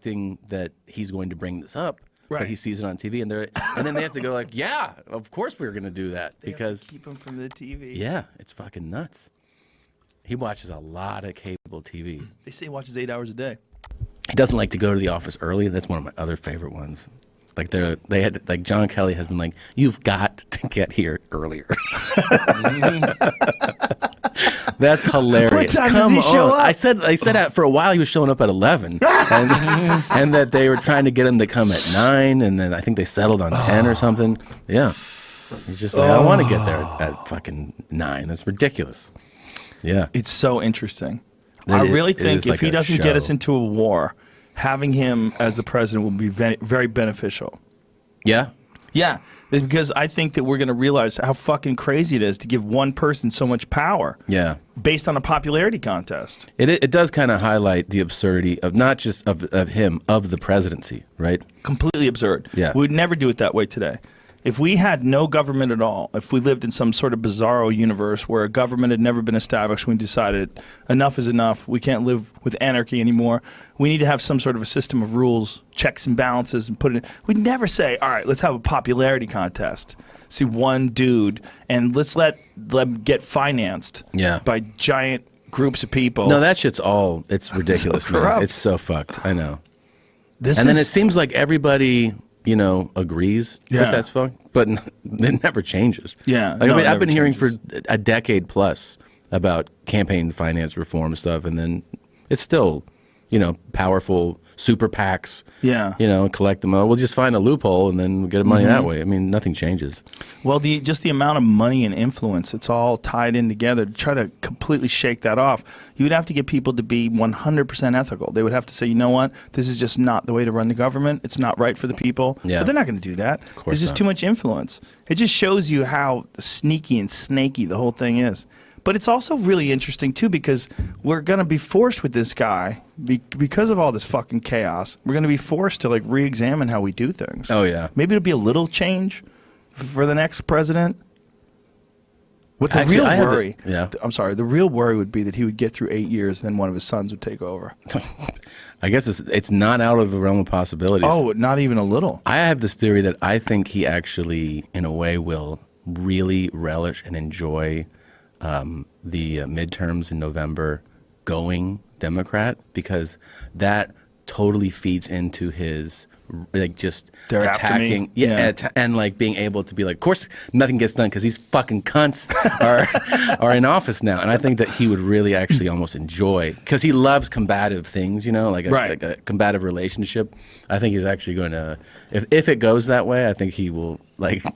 expecting that he's going to bring this up, right. but he sees it on TV, and then they have to go like, yeah, of course we were going to do that because keep him from the TV. Yeah, it's fucking nuts. He watches a lot of cable TV. They say he watches 8 hours a day. He doesn't like to go to the office early. That's one of my other favorite ones. Like John Kelly has been like, you've got to get here earlier. That's hilarious. What time does he show up? I said that for a while he was showing up at 11, and that they were trying to get him to come at 9, and then I think they settled on 10 or something. Yeah, he's just like, I don't want to get there at fucking 9. That's ridiculous. Yeah, it's so interesting. I really think if he doesn't get us into a war, having him as the president will be very, very beneficial. Yeah? Yeah, because I think that we're going to realize how fucking crazy it is to give one person so much power. Yeah. Based on a popularity contest. It does kind of highlight the absurdity of not just of him, of the presidency, right? Completely absurd. Yeah. We would never do it that way today. If we had no government at all, if we lived in some sort of bizarro universe where a government had never been established, we decided enough is enough, we can't live with anarchy anymore, we need to have some sort of a system of rules, checks and balances, and put it in. We'd never say, all right, let's have a popularity contest. See one dude, and let's let them get financed by giant groups of people. No, that shit's it's ridiculous, so man. It's so fucked. I know. Then it seems like everybody, agrees that that's fucked, but it never changes. Yeah. Like, I've been hearing for a decade plus about campaign finance reform stuff, and then it's still, powerful super PACs. Yeah. Collect them. We'll just find a loophole and then we'll get money that way. I mean, nothing changes. Well, just the amount of money and influence, it's all tied in together. To try to completely shake that off, you would have to get people to be 100% ethical. They would have to say, you know what, this is just not the way to run the government. It's not right for the people. Yeah. But they're not going to do that. Of course There's just not. too much influence. It just shows you how sneaky and snaky the whole thing is. But it's also really interesting, too, because we're going to be forced with this guy, because of all this fucking chaos, we're going to be forced to, re-examine how we do things. Oh, yeah. Maybe it'll be a little change for the next president. What the real worry, I'm sorry, the real worry would be that he would get through 8 years, then one of his sons would take over. I guess it's not out of the realm of possibilities. Oh, not even a little. I have this theory that I think he actually, in a way, will really relish and enjoy the midterms in November going Democrat, because that totally feeds into his just They're attacking, and being able to be like, of course nothing gets done because these fucking cunts are in office now. And I think that he would really actually almost enjoy, because he loves combative things, like a combative relationship. I think he's actually going to, if it goes that way, I think he will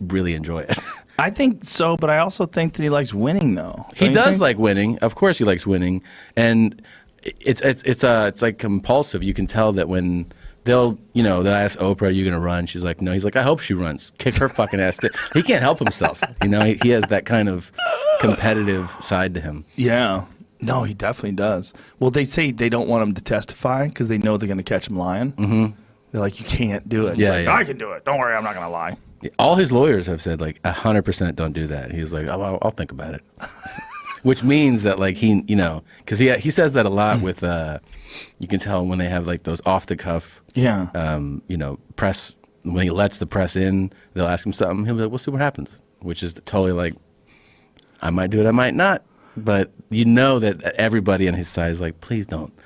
really enjoy it. I think so, but I also think that he likes winning, though. He does like winning. Of course, he likes winning, and it's like compulsive. You can tell that when they'll ask Oprah, "Are you going to run?" She's like, "No." He's like, "I hope she runs. Kick her fucking ass." He can't help himself. He has that kind of competitive side to him. Yeah. No, he definitely does. Well, they say they don't want him to testify because they know they're going to catch him lying. Mm-hmm. They're like, "You can't do it." He's like, I can do it. Don't worry, I'm not going to lie. All his lawyers have said 100% don't do that. He's like, "Oh, I'll think about it," which means that he, because he says that a lot with, you can tell when they have those off the cuff, press, when he lets the press in, they'll ask him something. He'll be like, "We'll see what happens," which is totally I might do it, I might not, but that everybody on his side is like, please don't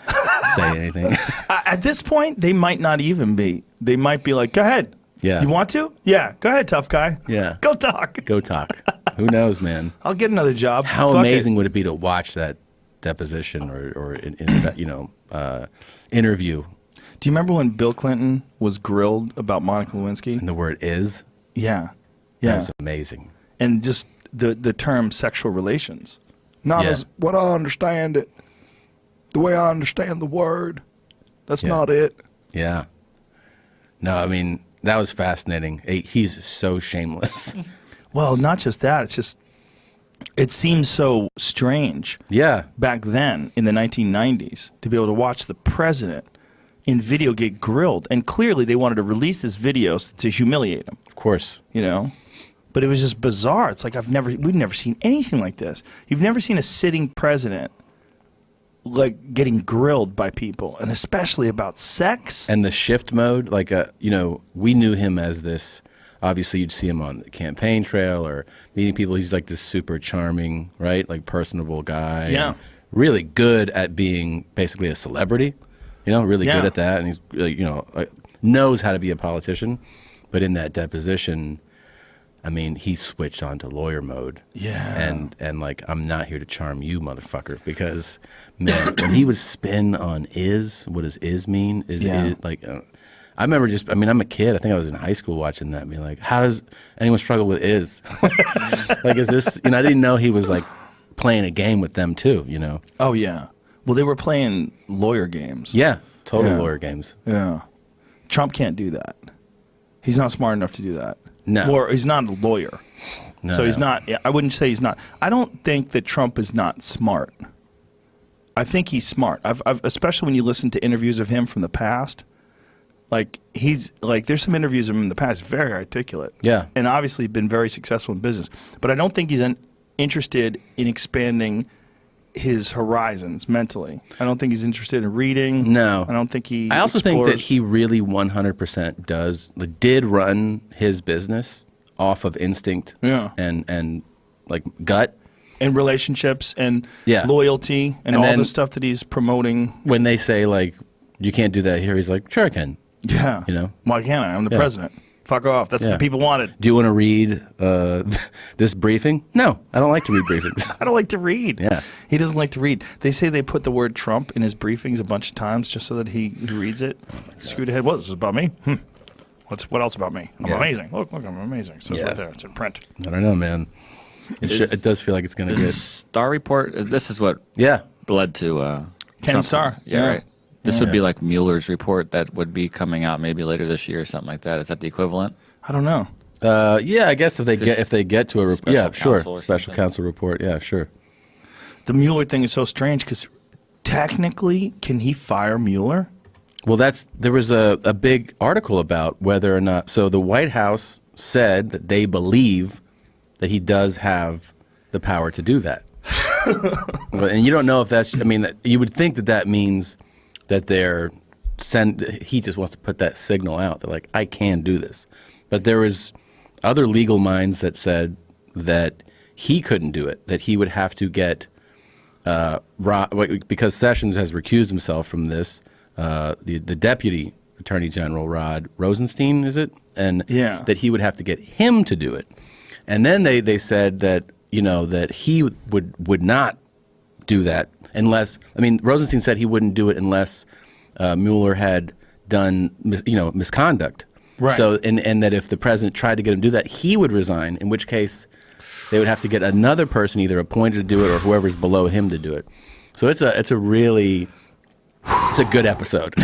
say anything. At this point, they might not even be. They might be like, "Go ahead." Yeah. You want to? Yeah. Go ahead, tough guy. Yeah. Go talk. Go talk. Who knows, man? I'll get another job. How amazing would it be to watch that deposition or in that, interview? Do you remember when Bill Clinton was grilled about Monica Lewinsky? And the word is? Yeah. Yeah. That was amazing. And just the term sexual relations. Not as what I understand it. The way I understand the word. That's not it. Yeah. No, I mean, that was fascinating. He's so shameless. Well, not just that. It's just, it seems so strange. Yeah. Back then, in the 1990s, to be able to watch the president in video get grilled. And clearly they wanted to release this video to humiliate him. Of course. But it was just bizarre. It's like we've never seen anything like this. You've never seen a sitting president like getting grilled by people, and especially about sex. And the shift mode, like, you know, we knew him as this. Obviously, you'd see him on the campaign trail or meeting people. He's like this super charming, right? Like personable guy. Yeah. Really good at being basically a celebrity. You know, really good at that. And he's really, you know, knows how to be a politician. But in that deposition, I mean, he switched on to lawyer mode. Yeah. And like, I'm not here to charm you, motherfucker. Because, man, when he would spin on what does is mean? Is like, I remember I'm a kid. I think I was in high school watching that and being like, how does anyone struggle with is? Like, is this, you know, I didn't know he was like playing a game with them too, you know? Oh, yeah. Well, they were playing lawyer games. Yeah. Total lawyer games. Yeah. Trump can't do that. He's not smart enough to do that. No. Or he's not a lawyer. No, so he's not, I wouldn't say he's not. I don't think that Trump is not smart. I think he's smart. I've especially when you listen to interviews of him from the past. Like, he's, like, there's some interviews of him in the past, very articulate. Yeah. And obviously been very successful in business. But I don't think he's interested in expanding his horizons mentally. I don't think he's interested in reading. No. I don't think he I also think that explores- he really 100% did run his business off of instinct and like gut. And relationships and Yeah. loyalty and all then- the stuff that he's promoting. When they say like, you can't do that here, he's like, sure I can. Yeah. You know? Why can't I? I'm the Yeah. president. Fuck off. That's what Yeah. the people wanted. Do you want to read this briefing? No, I don't like to read briefings. I don't like to read. Yeah. He doesn't like to read. They say they put the word Trump in his briefings a bunch of times just so that he reads it. Scoot ahead. What? This is about me? What else about me? I'm Yeah. amazing. Look, I'm amazing. So it's right there. It's in print. I don't know, man. It does feel like it's going to get. Star Report. This is what Yeah. led to Ken Trump. Starr. Yeah, right. This would Yeah. be like Mueller's report that would be coming out maybe later this year or something like that. Is that the equivalent? I don't know. Yeah, I guess if they get to a report, yeah, special sure, counsel or special something. counsel report, yeah, sure. The Mueller thing is so strange because technically, can he fire Mueller? Well, there was a big article about whether or not. So the White House said that they believe that he does have the power to do that, and you don't know if that's. I mean, you would think that means that he just wants to put that signal out that like I can do this, but there was other legal minds that said that he couldn't do it, that he would have to get because Sessions has recused himself from this. The deputy attorney general Rod Rosenstein, is it? And that he would have to get him to do it, and then they said that that he would not do that unless Rosenstein said he wouldn't do it unless Mueller had done misconduct. Right. So and that if the president tried to get him to do that, he would resign. In which case, they would have to get another person either appointed to do it or whoever's below him to do it. So it's a good episode.